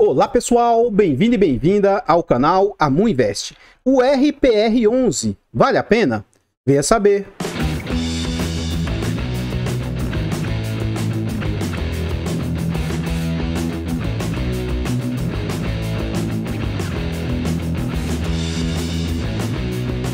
Olá pessoal, bem-vindo e bem-vinda ao canal Amu Invest. O RPR11 vale a pena? Venha saber.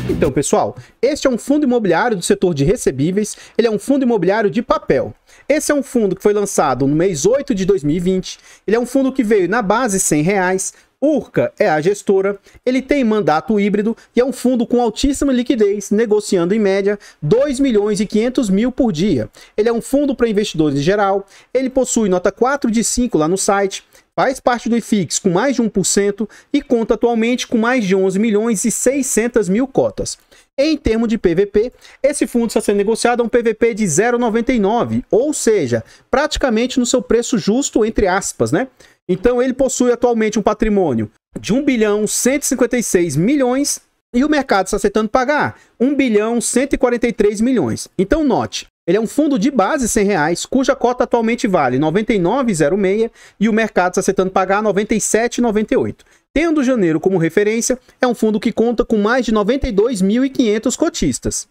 Então, pessoal, este é um fundo imobiliário do setor de recebíveis, ele é um fundo imobiliário de papel. Esse é um fundo que foi lançado no mês 8 de 2020, ele é um fundo que veio na base R$100, Urca é a gestora, ele tem mandato híbrido e é um fundo com altíssima liquidez, negociando em média 2.500.000 por dia. Ele é um fundo para investidores em geral, ele possui nota 4 de 5 lá no site, faz parte do IFIX com mais de 1% e conta atualmente com mais de 11.600.000 cotas. Em termos de PVP, esse fundo está sendo negociado a um PVP de 0,99, ou seja, praticamente no seu preço justo, entre aspas, né? Então ele possui atualmente um patrimônio de 1.156 bilhões e o mercado está aceitando pagar 1.143 bilhões. Então note, ele é um fundo de base R$100, cuja cota atualmente vale 99,06 e o mercado está aceitando pagar 97,98. Tendo janeiro como referência, é um fundo que conta com mais de 92.500 cotistas.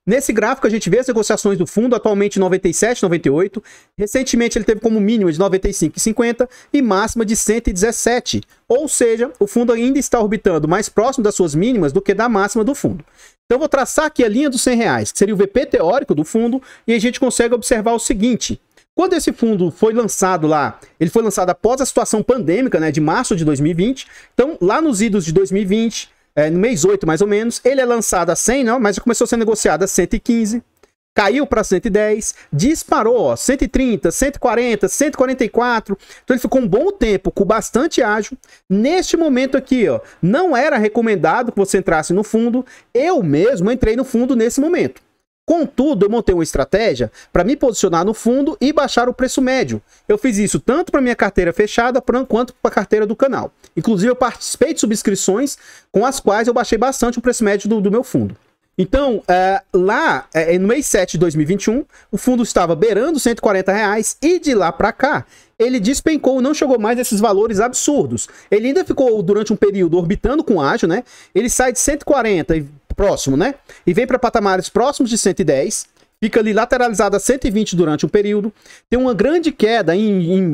Nesse gráfico a gente vê as negociações do fundo, atualmente 97,98. Recentemente ele teve como mínima de 95,50 e máxima de 117. Ou seja, o fundo ainda está orbitando mais próximo das suas mínimas do que da máxima do fundo. Então eu vou traçar aqui a linha dos R$100, que seria o VP teórico do fundo, e a gente consegue observar o seguinte. Quando esse fundo foi lançado lá, ele foi lançado após a situação pandêmica, né, de março de 2020. Então, lá nos idos de 2020, no mês 8 mais ou menos, ele é lançado a 100, não, mas começou a ser negociado a 115, caiu para 110, disparou, ó, 130, 140, 144. Então ele ficou um bom tempo, com bastante ágil. Neste momento aqui, ó, não era recomendado que você entrasse no fundo. Eu mesmo entrei no fundo nesse momento. Contudo, eu montei uma estratégia para me posicionar no fundo e baixar o preço médio. Eu fiz isso tanto para minha carteira fechada quanto para a carteira do canal. Inclusive, eu participei de subscrições com as quais eu baixei bastante o preço médio do meu fundo. Então, no mês 7 de 2021, o fundo estava beirando R$140 e de lá para cá, ele despencou, não chegou mais a esses valores absurdos. Ele ainda ficou durante um período orbitando com ágil, né? Ele sai de 140 próximo, né? E vem para patamares próximos de 110, fica ali lateralizado a 120 durante um período, tem uma grande queda em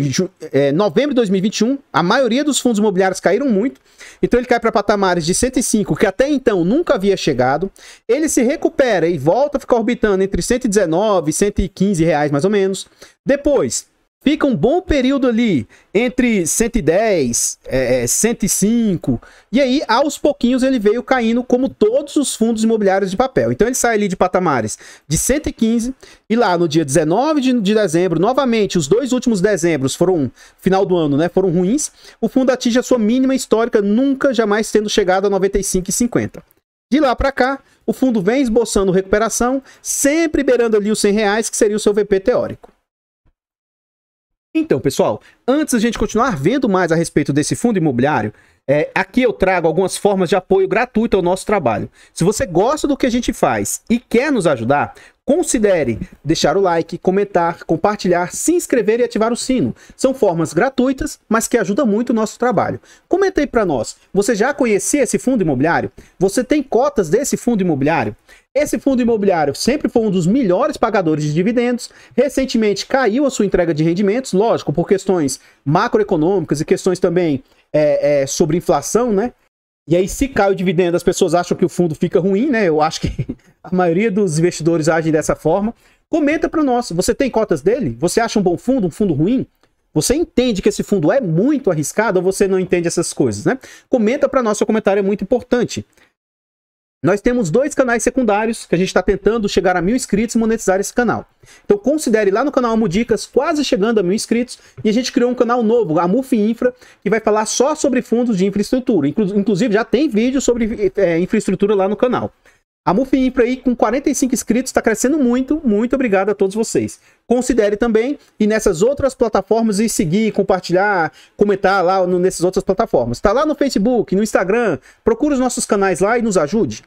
novembro de 2021, a maioria dos fundos imobiliários caíram muito, então ele cai para patamares de 105, que até então nunca havia chegado, ele se recupera e volta a ficar orbitando entre 119 e 115 reais mais ou menos, depois fica um bom período ali entre 110, 105, e aí aos pouquinhos ele veio caindo como todos os fundos imobiliários de papel. Então ele sai ali de patamares de 115 e lá no dia 19 de dezembro, novamente os dois últimos dezembros foram, final do ano, né, foram ruins, o fundo atinge a sua mínima histórica, nunca jamais tendo chegado a 95,50. De lá para cá, o fundo vem esboçando recuperação, sempre beirando ali os R$100, que seria o seu VP teórico. Então, pessoal, antes da gente continuar vendo mais a respeito desse fundo imobiliário, aqui eu trago algumas formas de apoio gratuito ao nosso trabalho. Se você gosta do que a gente faz e quer nos ajudar, considere deixar o like, comentar, compartilhar, se inscrever e ativar o sino. São formas gratuitas, mas que ajudam muito o nosso trabalho. Comenta aí para nós, você já conhecia esse fundo imobiliário? Você tem cotas desse fundo imobiliário? Esse fundo imobiliário sempre foi um dos melhores pagadores de dividendos. Recentemente caiu a sua entrega de rendimentos, lógico, por questões macroeconômicas e questões também sobre inflação, né? E aí, se cai o dividendo, as pessoas acham que o fundo fica ruim, né? Eu acho que a maioria dos investidores agem dessa forma. Comenta para nós, você tem cotas dele? Você acha um bom fundo, um fundo ruim? Você entende que esse fundo é muito arriscado ou você não entende essas coisas, né? Comenta para nós, seu comentário é muito importante. Nós temos dois canais secundários que a gente está tentando chegar a 1.000 inscritos e monetizar esse canal. Então considere lá no canal Amu Dicas, quase chegando a 1.000 inscritos, e a gente criou um canal novo, a Amu Infra, que vai falar só sobre fundos de infraestrutura. Inclusive já tem vídeo sobre infraestrutura lá no canal. A Amu Infra aí com 45 inscritos está crescendo muito, muito obrigado a todos vocês. Considere também ir nessas outras plataformas e seguir, compartilhar, comentar lá nessas outras plataformas. Está lá no Facebook, no Instagram, procura os nossos canais lá e nos ajude.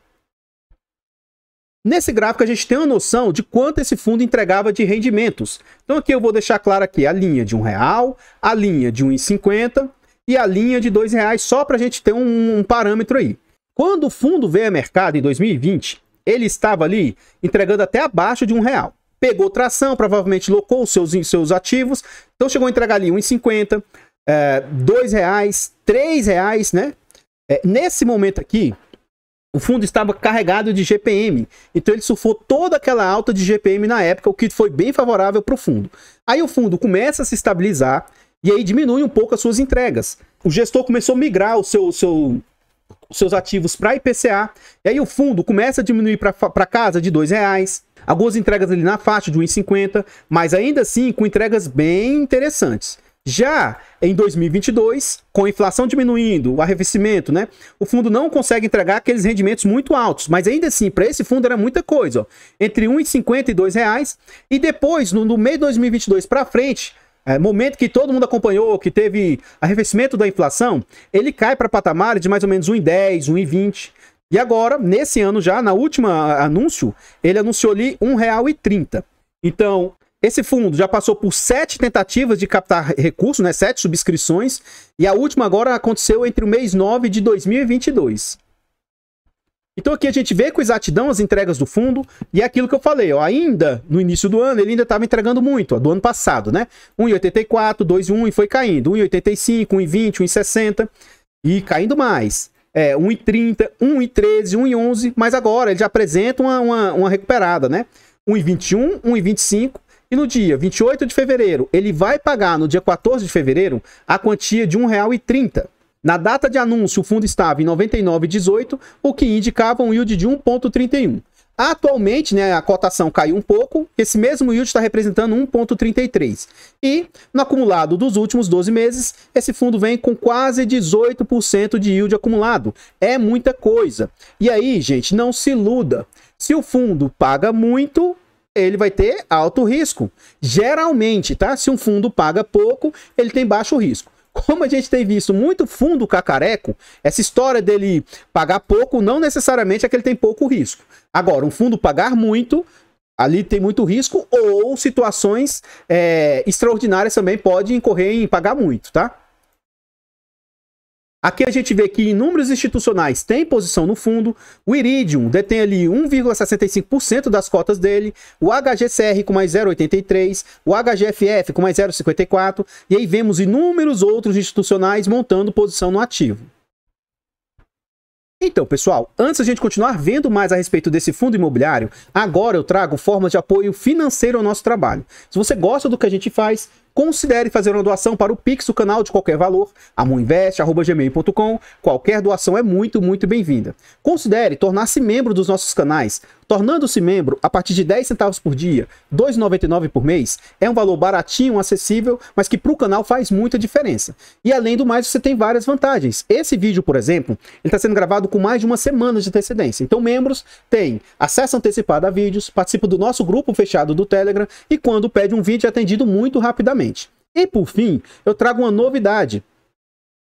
Nesse gráfico a gente tem uma noção de quanto esse fundo entregava de rendimentos. Então aqui eu vou deixar claro aqui a linha de R$1, a linha de R$1,50 e a linha de R$2, só para a gente ter um parâmetro aí. Quando o fundo veio a mercado em 2020, ele estava ali entregando até abaixo de R$1. Pegou tração, provavelmente locou os seus ativos, então chegou a entregar ali R$1,50, R$2, R$3, né? Nesse momento aqui, o fundo estava carregado de GPM, então ele surfou toda aquela alta de GPM na época, o que foi bem favorável para o fundo. Aí o fundo começa a se estabilizar e aí diminui um pouco as suas entregas. O gestor começou a migrar os seus ativos para IPCA, e aí o fundo começa a diminuir para casa de R$2, algumas entregas ali na faixa de R$1,50, mas ainda assim com entregas bem interessantes. Já em 2022, com a inflação diminuindo, o arrefecimento, né? O fundo não consegue entregar aqueles rendimentos muito altos, mas ainda assim, para esse fundo era muita coisa, ó, entre R$1,50 e R$2, e depois, no meio de 2022 para frente, momento que todo mundo acompanhou, que teve arrefecimento da inflação, ele cai para patamares de mais ou menos R$1,10, R$1,20. E agora, nesse ano já, na última anúncio, ele anunciou ali R$1,30. Então, esse fundo já passou por 7 tentativas de captar recursos, né? 7 subscrições, e a última agora aconteceu entre o mês 9 de 2022. Então aqui a gente vê com exatidão as entregas do fundo, e é aquilo que eu falei, ó, ainda no início do ano ele ainda estava entregando muito, ó, do ano passado, né? 1,84, 2,1 e foi caindo, 1,85, 1,20, 1,60 e caindo mais. 1,30, 1,13, 1,11, mas agora ele já apresenta uma recuperada, né? 1,21, 1,25, e no dia 28 de fevereiro, ele vai pagar no dia 14 de fevereiro a quantia de R$1,30. Na data de anúncio, o fundo estava em 99,18, o que indicava um yield de 1,31. Atualmente, né, a cotação caiu um pouco, esse mesmo yield está representando 1,33. E no acumulado dos últimos 12 meses, esse fundo vem com quase 18% de yield acumulado. É muita coisa. E aí, gente, não se iluda. Se o fundo paga muito, ele vai ter alto risco. Geralmente, tá? Se um fundo paga pouco, ele tem baixo risco. Como a gente tem visto muito fundo cacareco, essa história dele pagar pouco não necessariamente é que ele tem pouco risco. Agora, um fundo pagar muito, ali tem muito risco, ou situações extraordinárias também podem incorrer em pagar muito, tá? Aqui a gente vê que inúmeros institucionais têm posição no fundo, o Iridium detém ali 1,65% das cotas dele, o HGCR com mais 0,83%, o HGFF com mais 0,54%, e aí vemos inúmeros outros institucionais montando posição no ativo. Então, pessoal, antes a gente continuar vendo mais a respeito desse fundo imobiliário, agora eu trago formas de apoio financeiro ao nosso trabalho. Se você gosta do que a gente faz, considere fazer uma doação para o Pix do canal de qualquer valor, amuinvest@gmail.com. Qualquer doação é muito bem-vinda. Considere tornar-se membro dos nossos canais. Tornando-se membro, a partir de 10 centavos por dia, R$ 2,99 por mês, é um valor baratinho, acessível, mas que para o canal faz muita diferença. E além do mais, você tem várias vantagens. Esse vídeo, por exemplo, ele está sendo gravado com mais de uma semana de antecedência. Então, membros têm acesso antecipado a vídeos, participam do nosso grupo fechado do Telegram e quando pede um vídeo é atendido muito rapidamente. E por fim, eu trago uma novidade.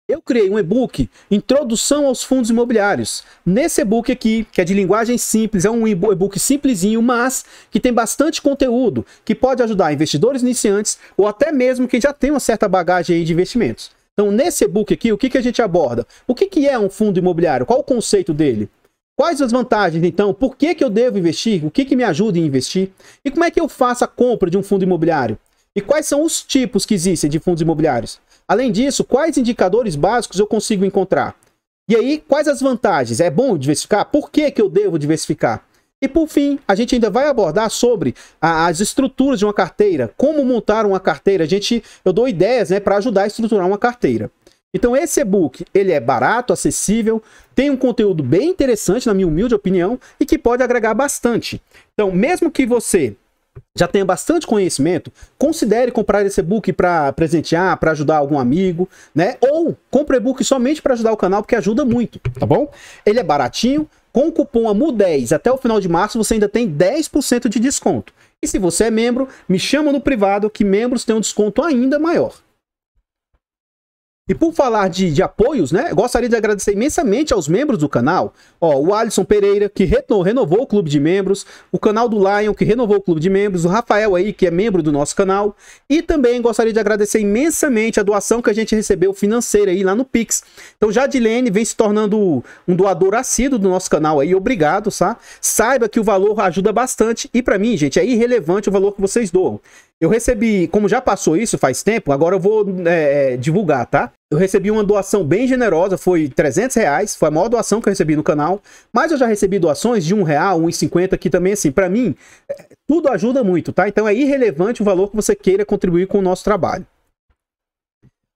Eu criei um e-book, Introdução aos Fundos Imobiliários. Nesse e-book aqui, que é de linguagem simples, é um e-book simplesinho, mas que tem bastante conteúdo, que pode ajudar investidores iniciantes ou até mesmo quem já tem uma certa bagagem aí de investimentos. Então, nesse e-book aqui, o que a gente aborda? O que é um fundo imobiliário? Qual o conceito dele? Quais as vantagens, então? Por que eu devo investir? O que me ajuda em investir? E como é que eu faço a compra de um fundo imobiliário? E quais são os tipos que existem de fundos imobiliários? Além disso, quais indicadores básicos eu consigo encontrar? E aí, quais as vantagens? É bom diversificar? Por que eu devo diversificar? E por fim, a gente ainda vai abordar sobre as estruturas de uma carteira, como montar uma carteira. Eu dou ideias, né, para ajudar a estruturar uma carteira. Então esse e-book, ele é barato, acessível, tem um conteúdo bem interessante, na minha humilde opinião, e que pode agregar bastante. Então, mesmo que você já tenha bastante conhecimento, considere comprar esse e-book para presentear, para ajudar algum amigo, né? Ou compre e-book somente para ajudar o canal, porque ajuda muito, tá bom? Ele é baratinho, com o cupom AMU10 até o final de março você ainda tem 10% de desconto. E se você é membro, me chama no privado que membros têm um desconto ainda maior. E por falar de apoios, né? Gostaria de agradecer imensamente aos membros do canal. Ó, o Alisson Pereira, que renovou o clube de membros. O canal do Lion, que renovou o clube de membros. O Rafael aí, que é membro do nosso canal. E também gostaria de agradecer imensamente a doação que a gente recebeu financeira aí lá no Pix. Então, Jadilene vem se tornando um doador assíduo do nosso canal aí. Obrigado, tá? Saiba que o valor ajuda bastante. E pra mim, gente, é irrelevante o valor que vocês doam. Eu recebi, como já passou isso faz tempo, agora eu vou divulgar, tá? Eu recebi uma doação bem generosa, foi R$300, foi a maior doação que eu recebi no canal. Mas eu já recebi doações de R$1, R$1,50, que também, assim, pra mim, tudo ajuda muito, tá? Então é irrelevante o valor que você queira contribuir com o nosso trabalho.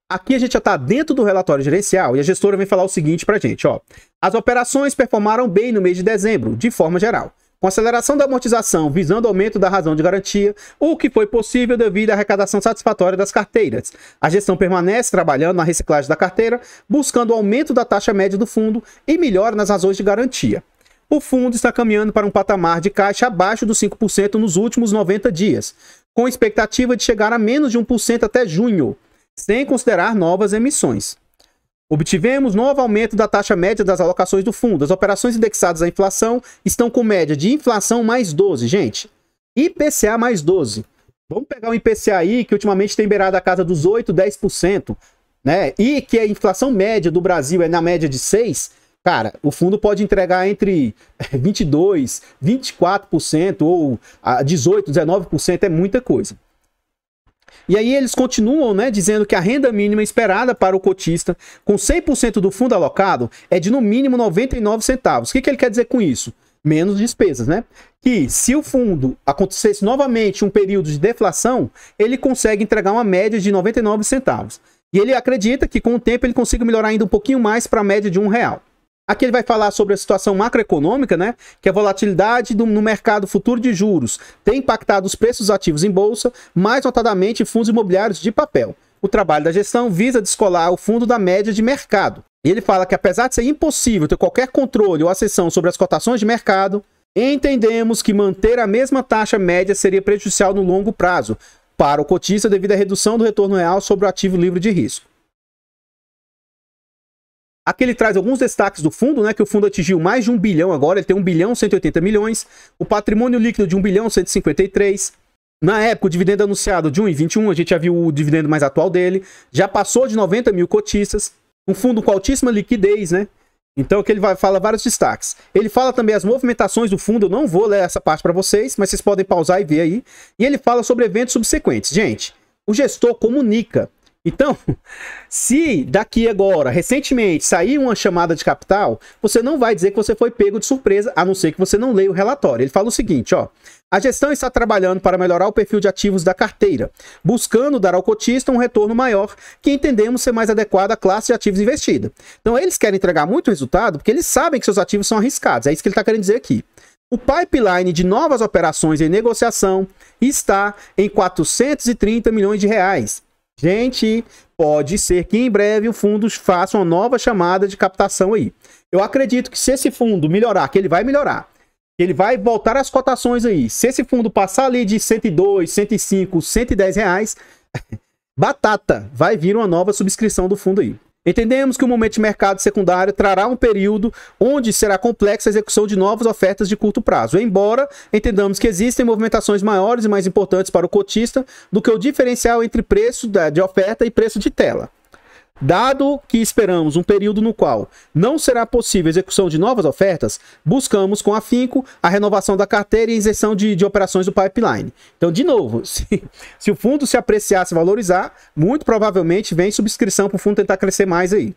Aqui a gente já está dentro do relatório gerencial e a gestora vem falar o seguinte pra gente, ó. As operações performaram bem no mês de dezembro, de forma geral. Com aceleração da amortização visando aumento da razão de garantia, o que foi possível devido à arrecadação satisfatória das carteiras. A gestão permanece trabalhando na reciclagem da carteira, buscando aumento da taxa média do fundo e melhora nas razões de garantia. O fundo está caminhando para um patamar de caixa abaixo dos 5% nos últimos 90 dias, com expectativa de chegar a menos de 1% até junho, sem considerar novas emissões. Obtivemos novo aumento da taxa média das alocações do fundo. As operações indexadas à inflação estão com média de inflação mais 12, gente. IPCA mais 12. Vamos pegar um IPCA aí que ultimamente tem beirado a casa dos 8, 10%, né? E que a inflação média do Brasil é na média de 6%. Cara, o fundo pode entregar entre 22%, 24% ou 18%, 19%, é muita coisa. E aí eles continuam, né, dizendo que a renda mínima esperada para o cotista com 100% do fundo alocado é de no mínimo 99 centavos. O que ele quer dizer com isso? Menos despesas, né? Que se o fundo acontecesse novamente um período de deflação, ele consegue entregar uma média de 99 centavos. E ele acredita que com o tempo ele consiga melhorar ainda um pouquinho mais para a média de R$1. Aqui ele vai falar sobre a situação macroeconômica, né? Que a volatilidade no mercado futuro de juros tem impactado os preços ativos em bolsa, mais notadamente fundos imobiliários de papel. O trabalho da gestão visa descolar o fundo da média de mercado. E ele fala que apesar de ser impossível ter qualquer controle ou acessão sobre as cotações de mercado, entendemos que manter a mesma taxa média seria prejudicial no longo prazo para o cotista devido à redução do retorno real sobre o ativo livre de risco. Aqui ele traz alguns destaques do fundo, né? Que o fundo atingiu mais de 1 bilhão agora, ele tem 1 bilhão 180 milhões, o patrimônio líquido de 1 bilhão 153. Na época, o dividendo anunciado de 1,21, a gente já viu o dividendo mais atual dele, já passou de 90 mil cotistas, um fundo com altíssima liquidez, né? Então aqui ele fala vários destaques. Ele fala também as movimentações do fundo, eu não vou ler essa parte para vocês, mas vocês podem pausar e ver aí. E ele fala sobre eventos subsequentes. Gente, o gestor comunica. Então, se daqui agora, recentemente, sair uma chamada de capital, você não vai dizer que você foi pego de surpresa, a não ser que você não leia o relatório. Ele fala o seguinte, ó. A gestão está trabalhando para melhorar o perfil de ativos da carteira, buscando dar ao cotista um retorno maior, que entendemos ser mais adequado à classe de ativos investida. Então, eles querem entregar muito resultado porque eles sabem que seus ativos são arriscados. É isso que ele está querendo dizer aqui. O pipeline de novas operações em negociação está em 430 milhões de reais. Gente, pode ser que em breve o fundo faça uma nova chamada de captação aí. Eu acredito que se esse fundo melhorar, que ele vai melhorar, ele vai voltar às cotações aí. Se esse fundo passar ali de 102, 105, 110 reais, batata, vai vir uma nova subscrição do fundo aí. Entendemos que o momento de mercado secundário trará um período onde será complexa a execução de novas ofertas de curto prazo, embora entendamos que existem movimentações maiores e mais importantes para o cotista do que o diferencial entre preço de oferta e preço de tela. Dado que esperamos um período no qual não será possível a execução de novas ofertas, buscamos com afinco a renovação da carteira e a inserção de operações do pipeline. Então, de novo, se o fundo se apreciar, se valorizar, muito provavelmente vem subscrição para o fundo tentar crescer mais aí.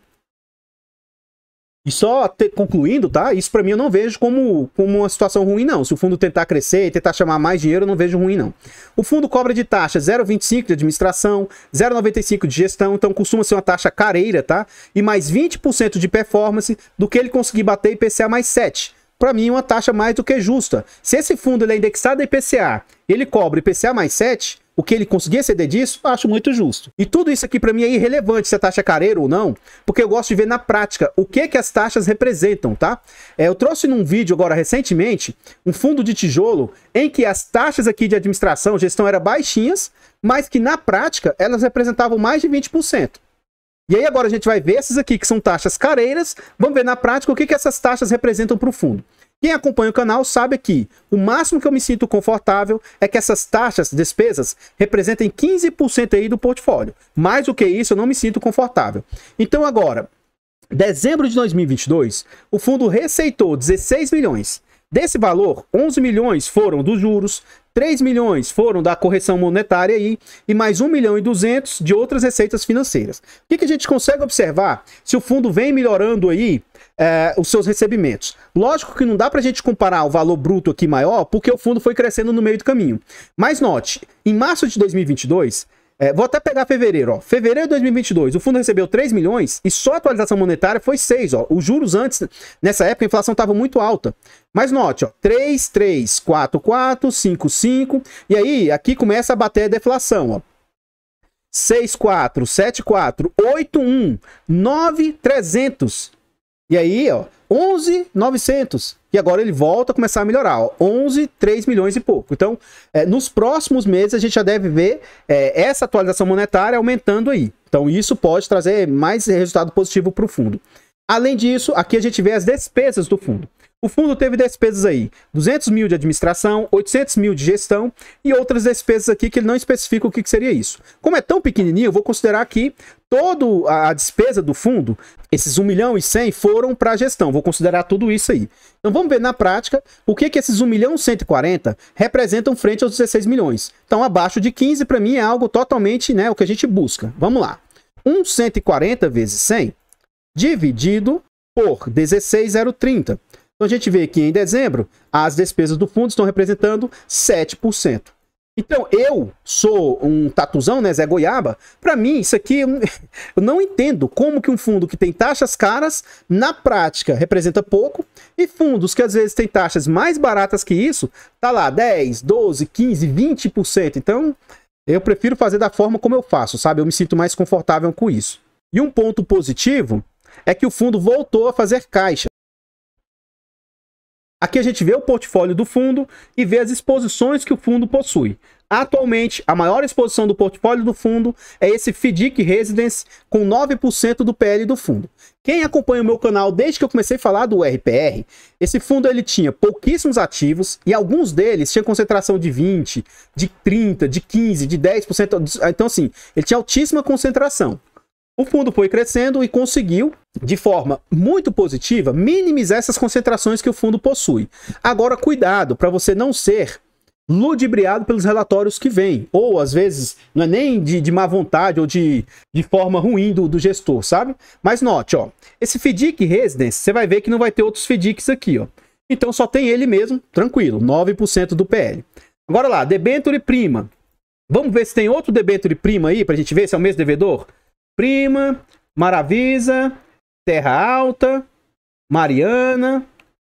E só concluindo, tá? Isso para mim eu não vejo como uma situação ruim, não. Se o fundo tentar crescer e tentar chamar mais dinheiro, eu não vejo ruim, não. O fundo cobra de taxa 0,25 de administração, 0,95 de gestão, então costuma ser uma taxa careira, tá? E mais 20% de performance do que ele conseguir bater IPCA mais 7. Para mim, uma taxa mais do que justa. Se esse fundo ele é indexado a IPCA, ele cobra IPCA mais 7, o que ele conseguir exceder disso, eu acho muito justo. E tudo isso aqui para mim é irrelevante se a taxa é careira ou não, porque eu gosto de ver na prática o que as taxas representam, tá? Eu trouxe num vídeo agora recentemente um fundo de tijolo em que as taxas aqui de administração, gestão eram baixinhas, mas que na prática elas representavam mais de 20%. E aí agora a gente vai ver essas aqui que são taxas careiras. Vamos ver na prática o que essas taxas representam para o fundo. Quem acompanha o canal sabe que o máximo que eu me sinto confortável é que essas taxas, despesas, representem 15% aí do portfólio. Mais do que isso, eu não me sinto confortável. Então agora, dezembro de 2022, o fundo receitou 16 milhões. Desse valor, 11 milhões foram dos juros, 3 milhões foram da correção monetária aí, e mais 1 milhão e 200 de outras receitas financeiras. O que a gente consegue observar se o fundo vem melhorando aí os seus recebimentos? Lógico que não dá pra gente comparar o valor bruto aqui maior, porque o fundo foi crescendo no meio do caminho. Mas note, em março de 2022... vou até pegar fevereiro, ó. Fevereiro de 2022, o fundo recebeu 3 milhões e só a atualização monetária foi 6, ó. Os juros antes, nessa época, a inflação estava muito alta. Mas note, ó, 3, 3, 4, 4, 5, 5. E aí, aqui começa a bater a deflação, ó. 6, 4, 7, 4, 8, 1, 9, 300. E aí, ó, 11, 900. E agora ele volta a começar a melhorar, ó, 11, 3 milhões e pouco. Então, nos próximos meses a gente já deve ver essa atualização monetária aumentando aí. Então, isso pode trazer mais resultado positivo para o fundo. Além disso, aqui a gente vê as despesas do fundo. O fundo teve despesas aí, 200 mil de administração, 800 mil de gestão e outras despesas aqui que ele não especifica o que seria isso. Como é tão pequenininho, eu vou considerar aqui toda a despesa do fundo, esses 1 milhão e 100 foram para a gestão, vou considerar tudo isso aí. Então vamos ver na prática o que esses 1 milhão e 140 representam frente aos 16 milhões. Então abaixo de 15 para mim é algo totalmente, né, o que a gente busca. Vamos lá. 140 vezes 100 dividido por 16,030. Então a gente vê que em dezembro as despesas do fundo estão representando 7%. Então eu sou um tatuzão, né, Zé Goiaba. Para mim isso aqui eu não entendo como que um fundo que tem taxas caras na prática representa pouco e fundos que às vezes têm taxas mais baratas que isso, tá lá 10, 12, 15, 20%. Então eu prefiro fazer da forma como eu faço, sabe? Eu me sinto mais confortável com isso. E um ponto positivo é que o fundo voltou a fazer caixa. Aqui a gente vê o portfólio do fundo e vê as exposições que o fundo possui. Atualmente, a maior exposição do portfólio do fundo é esse FDIC Residence com 9% do PL do fundo. Quem acompanha o meu canal desde que eu comecei a falar do RPR, esse fundo ele tinha pouquíssimos ativos e alguns deles tinham concentração de 20%, de 30%, de 15%, de 10%. Então assim, ele tinha altíssima concentração. O fundo foi crescendo e conseguiu, de forma muito positiva, minimizar essas concentrações que o fundo possui. Agora, cuidado para você não ser ludibriado pelos relatórios que vêm. Ou, às vezes, não é nem de má vontade ou de forma ruim do gestor, sabe? Mas note, ó, esse FDIC Residence, você vai ver que não vai ter outros FDICs aqui, ó. Então, só tem ele mesmo, tranquilo, 9% do PL. Agora lá, debênture prima. Vamos ver se tem outro debênture prima aí, para a gente ver se é o mesmo devedor? Prima, Maravisa, Terra Alta, Mariana.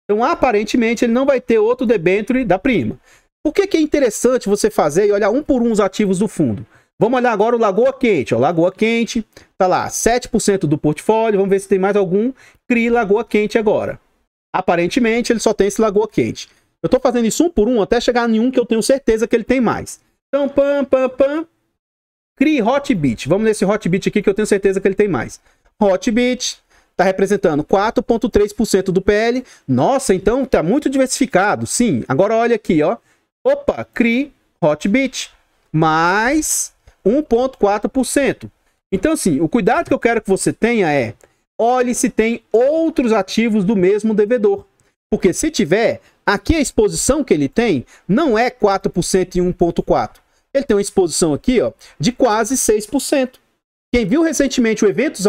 Então, aparentemente, ele não vai ter outro debênture da prima. Por que é interessante você fazer e olhar um por um os ativos do fundo? Vamos olhar agora o Lagoa Quente. Ó, Lagoa Quente, tá lá, 7% do portfólio. Vamos ver se tem mais algum CRI Lagoa Quente agora. Aparentemente, ele só tem esse Lagoa Quente. Eu tô fazendo isso um por um até chegar em um que eu tenho certeza que ele tem mais. Então, CRI Hotbit. Vamos nesse Hotbit aqui que eu tenho certeza que ele tem mais. Hotbit está representando 4,3% do PL. Nossa, então tá muito diversificado. Sim, agora olha aqui, ó. Opa, CRI Hotbit mais 1,4%. Então, assim, o cuidado que eu quero que você tenha é olhe se tem outros ativos do mesmo devedor. Porque se tiver, aqui a exposição que ele tem não é 4% e 1,4%. Ele tem uma exposição aqui, ó, de quase 6%. Quem viu recentemente o evento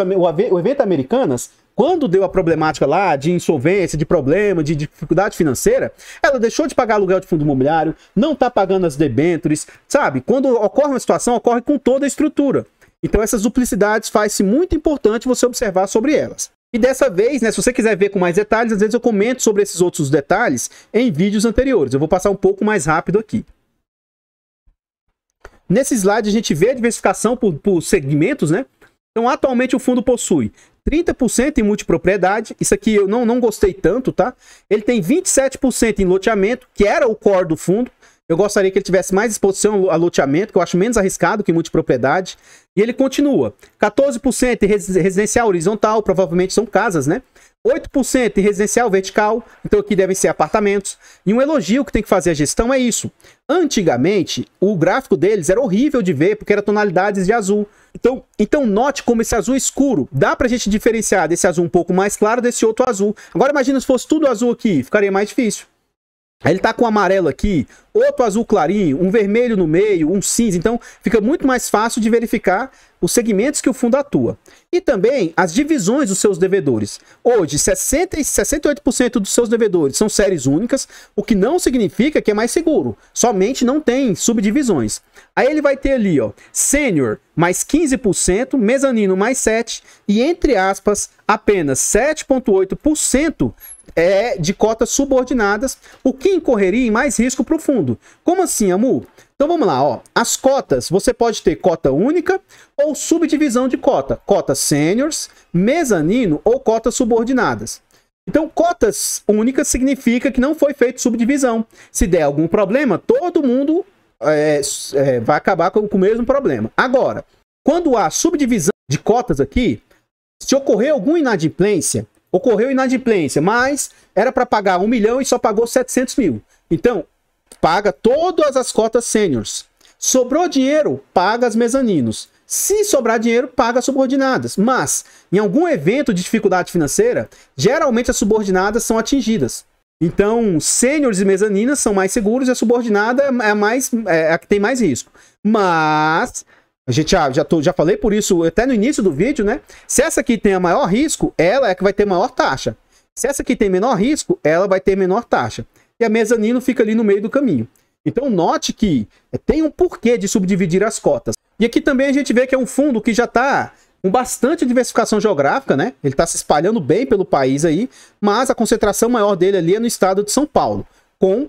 Americanas, quando deu a problemática lá de insolvência, de problema, de dificuldade financeira, ela deixou de pagar aluguel de fundo imobiliário, não está pagando as debêntures, sabe? Quando ocorre uma situação, ocorre com toda a estrutura. Então essas duplicidades faz-se muito importante você observar sobre elas. E dessa vez, né, se você quiser ver com mais detalhes, às vezes eu comento sobre esses outros detalhes em vídeos anteriores. Eu vou passar um pouco mais rápido aqui. Nesse slide a gente vê a diversificação por segmentos, né? Então atualmente o fundo possui 30% em multipropriedade, isso aqui eu não gostei tanto, tá? Ele tem 27% em loteamento, que era o core do fundo, Eu gostaria que ele tivesse mais exposição a loteamento, que eu acho menos arriscado que multipropriedade. E ele continua. 14% em residencial horizontal, provavelmente são casas, né? 8% em residencial vertical, então aqui devem ser apartamentos. E um elogio que tem que fazer a gestão é isso. Antigamente, o gráfico deles era horrível de ver, porque era tonalidades de azul. Então note como esse azul escuro, dá pra gente diferenciar desse azul um pouco mais claro desse outro azul. Agora imagina se fosse tudo azul aqui, ficaria mais difícil. Aí ele tá com um amarelo aqui, outro azul clarinho, um vermelho no meio, um cinza. Então fica muito mais fácil de verificar os segmentos que o fundo atua. E também as divisões dos seus devedores. Hoje, 68% dos seus devedores são séries únicas, o que não significa que é mais seguro. Somente não tem subdivisões. Aí ele vai ter ali, ó, sênior mais 15%, mezanino mais 7% e, entre aspas, apenas 7,8% de cotas subordinadas, o que incorreria em mais risco para o fundo. Como assim, Amu? Então vamos lá, ó. As cotas, você pode ter cota única ou subdivisão de cota. Cotas sêniors, mezanino ou cotas subordinadas. Então, cotas únicas significa que não foi feito subdivisão. Se der algum problema, todo mundo vai acabar com o mesmo problema. Agora, quando há subdivisão de cotas aqui, se ocorrer alguma inadimplência, ocorreu inadimplência, mas era para pagar 1 milhão e só pagou 700 mil. Então, paga todas as cotas sêniors. Sobrou dinheiro, paga as mezaninos. Se sobrar dinheiro, paga as subordinadas. Mas, em algum evento de dificuldade financeira, geralmente as subordinadas são atingidas. Então, sêniors e mezaninas são mais seguros e a subordinada é a que tem mais risco. Mas, a gente já falei por isso até no início do vídeo, né? Se essa aqui tem a maior risco, ela é que vai ter maior taxa. Se essa aqui tem menor risco, ela vai ter menor taxa. E a mezanino fica ali no meio do caminho. Então, note que tem um porquê de subdividir as cotas. E aqui também a gente vê que é um fundo que já está com bastante diversificação geográfica, né? Ele está se espalhando bem pelo país aí, mas a concentração maior dele ali é no estado de São Paulo, com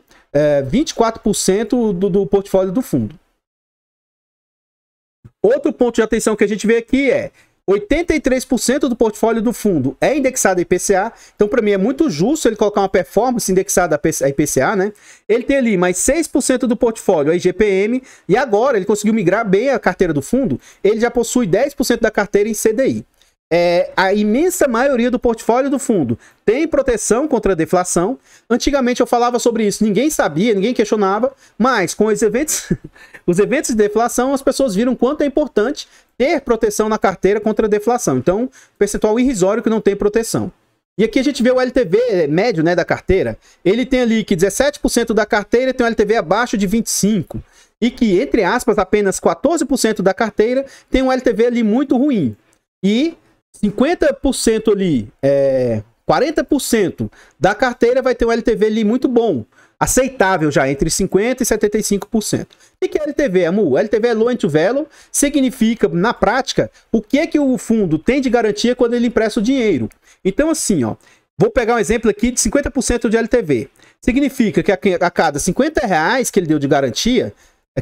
24% do portfólio do fundo. Outro ponto de atenção que a gente vê aqui é 83% do portfólio do fundo é indexado a IPCA, então para mim é muito justo ele colocar uma performance indexada a IPCA, né? Ele tem ali mais 6% do portfólio a IGPM e agora ele conseguiu migrar bem a carteira do fundo, ele já possui 10% da carteira em CDI. A imensa maioria do portfólio do fundo tem proteção contra a deflação. Antigamente eu falava sobre isso, ninguém sabia, ninguém questionava, mas com os eventos de deflação as pessoas viram quanto é importante ter proteção na carteira contra a deflação. Então, percentual irrisório que não tem proteção. E aqui a gente vê o LTV médio, né, da carteira. Ele tem ali que 17% da carteira tem um LTV abaixo de 25%. E que, entre aspas, apenas 14% da carteira tem um LTV ali muito ruim. E 50% ali, 40% da carteira vai ter um LTV ali muito bom. Aceitável já, entre 50% e 75%. O que é LTV, Amu? LTV é Loan to Value, significa, na prática, o que o fundo tem de garantia quando ele empresta o dinheiro. Então, assim, ó, vou pegar um exemplo aqui de 50% de LTV. Significa que a cada 50 reais que ele deu de garantia,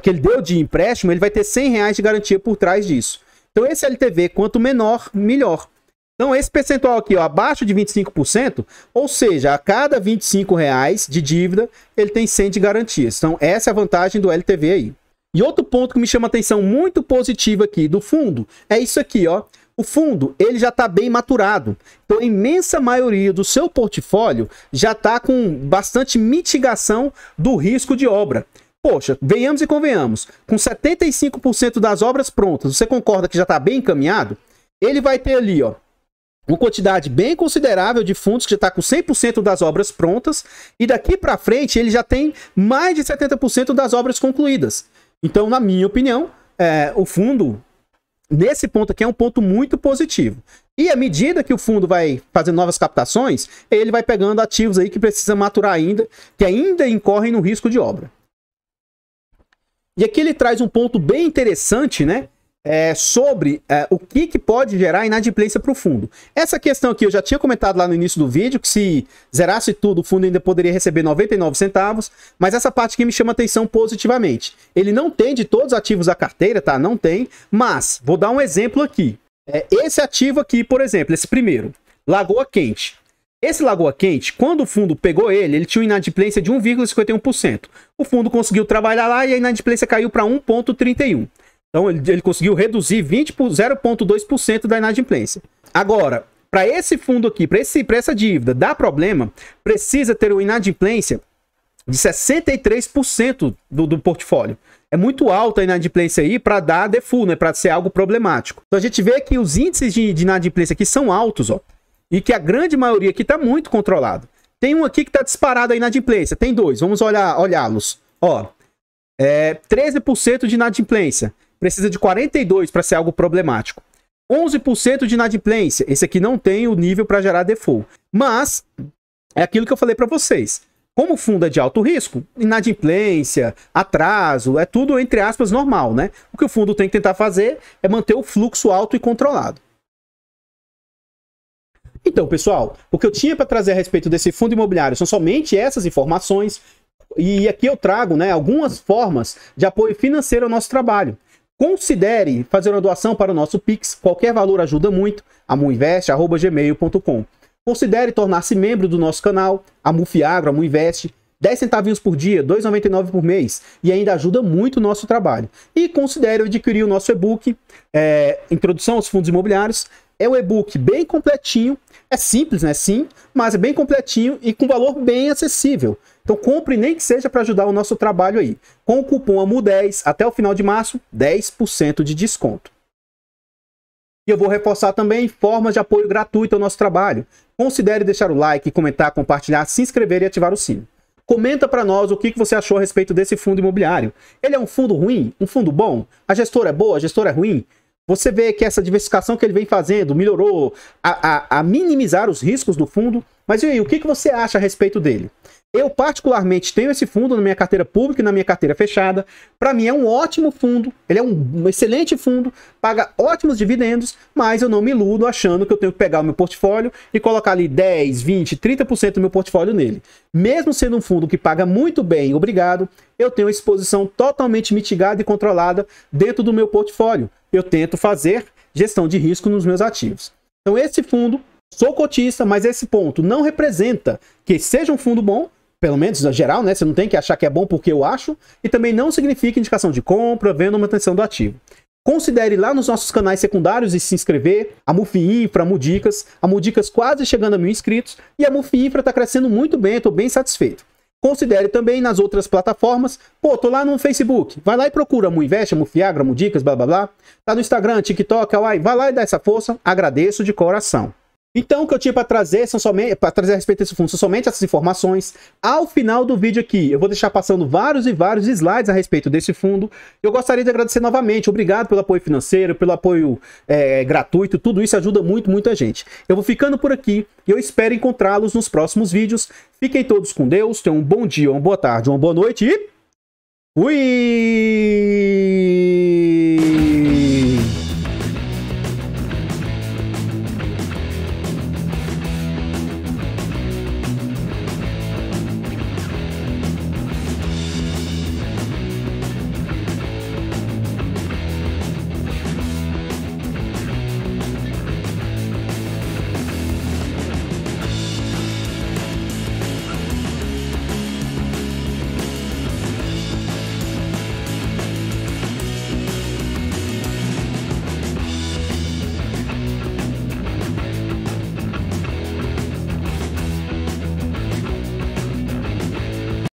que ele deu de empréstimo, ele vai ter 100 reais de garantia por trás disso. Então, esse LTV, quanto menor, melhor. Então, esse percentual aqui, ó, abaixo de 25%, ou seja, a cada 25 reais de dívida, ele tem 100 de garantias. Então, essa é a vantagem do LTV aí. E outro ponto que me chama a atenção muito positivo aqui do fundo, é isso aqui, ó. O fundo, ele já está bem maturado. Então, a imensa maioria do seu portfólio já está com bastante mitigação do risco de obra. Poxa, venhamos e convenhamos, com 75% das obras prontas, você concorda que já está bem encaminhado? Ele vai ter ali, ó, uma quantidade bem considerável de fundos que já está com 100% das obras prontas e daqui para frente ele já tem mais de 70% das obras concluídas. Então, na minha opinião, o fundo, nesse ponto aqui, é um ponto muito positivo. E à medida que o fundo vai fazendo novas captações, ele vai pegando ativos aí que precisa maturar ainda, que ainda incorrem no risco de obra. E aqui ele traz um ponto bem interessante, né? Sobre o que pode gerar inadimplência para o fundo. Essa questão aqui eu já tinha comentado lá no início do vídeo, que se zerasse tudo, o fundo ainda poderia receber 99 centavos, mas essa parte aqui me chama atenção positivamente. Ele não tem de todos os ativos da carteira, tá? Não tem, mas vou dar um exemplo aqui. Esse ativo aqui, por exemplo, esse primeiro, Lagoa Quente. Esse Lagoa Quente, quando o fundo pegou ele tinha uma inadimplência de 1,51%. O fundo conseguiu trabalhar lá e a inadimplência caiu para 1,31%. Então ele conseguiu reduzir 0,2% da inadimplência. Agora, para esse fundo aqui, para essa dívida dar problema, precisa ter uma inadimplência de 63% do portfólio. É muito alta a inadimplência aí para dar default, né? Para ser algo problemático. Então a gente vê que os índices de inadimplência aqui são altos, ó. E que a grande maioria aqui está muito controlado. Tem um aqui que está disparado a inadimplência. Tem dois, vamos olhá-los. Ó, 13% de inadimplência. Precisa de 42% para ser algo problemático. 11% de inadimplência. Esse aqui não tem o nível para gerar default. Mas é aquilo que eu falei para vocês. Como o fundo é de alto risco, inadimplência, atraso, é tudo, entre aspas, normal, né? O que o fundo tem que tentar fazer é manter o fluxo alto e controlado. Então, pessoal, o que eu tinha para trazer a respeito desse fundo imobiliário são somente essas informações. E aqui eu trago, né, algumas formas de apoio financeiro ao nosso trabalho. Considere fazer uma doação para o nosso Pix. Qualquer valor ajuda muito. amuinvest@gmail.com. Considere tornar-se membro do nosso canal, Amufiagro, Amuinvest. 10 centavinhos por dia, R$ 2,99 por mês. E ainda ajuda muito o nosso trabalho. E considere adquirir o nosso e-book, Introdução aos Fundos Imobiliários. É um e-book bem completinho. É simples, né? Sim, mas é bem completinho e com valor bem acessível. Então compre nem que seja para ajudar o nosso trabalho aí. Com o cupom AMU10 até o final de março, 10% de desconto. E eu vou reforçar também formas de apoio gratuito ao nosso trabalho. Considere deixar o like, comentar, compartilhar, se inscrever e ativar o sino. Comenta para nós o que você achou a respeito desse fundo imobiliário. Ele é um fundo ruim? Um fundo bom? A gestora é boa? A gestora é ruim? Você vê que essa diversificação que ele vem fazendo melhorou a minimizar os riscos do fundo. Mas e aí, o que você acha a respeito dele? Eu particularmente tenho esse fundo na minha carteira pública e na minha carteira fechada. Para mim é um ótimo fundo, ele é um excelente fundo, paga ótimos dividendos, mas eu não me iludo achando que eu tenho que pegar o meu portfólio e colocar ali 10, 20, 30% do meu portfólio nele. Mesmo sendo um fundo que paga muito bem, obrigado, eu tenho exposição totalmente mitigada e controlada dentro do meu portfólio. Eu tento fazer gestão de risco nos meus ativos. Então esse fundo, sou cotista, mas esse ponto não representa que seja um fundo bom, pelo menos no geral, né? Você não tem que achar que é bom porque eu acho, e também não significa indicação de compra, venda ou manutenção do ativo. Considere ir lá nos nossos canais secundários e se inscrever, a Mufi Infra, a Mudicas quase chegando a 1.000 inscritos, e a Mufi Infra está crescendo muito bem, estou bem satisfeito. Considere também nas outras plataformas. Pô, tô lá no Facebook. Vai lá e procura Amuinvest, Amufiagro, Amudicas, blá blá blá. Tá no Instagram, TikTok, Kawaii. Vai lá e dá essa força. Agradeço de coração. Então, o que eu tinha para trazer a respeito desse fundo são somente essas informações. Ao final do vídeo aqui, eu vou deixar passando vários e vários slides a respeito desse fundo. Eu gostaria de agradecer novamente. Obrigado pelo apoio financeiro, pelo apoio gratuito. Tudo isso ajuda muito, muita gente. Eu vou ficando por aqui e eu espero encontrá-los nos próximos vídeos. Fiquem todos com Deus. Tenham um bom dia, uma boa tarde, uma boa noite e fui!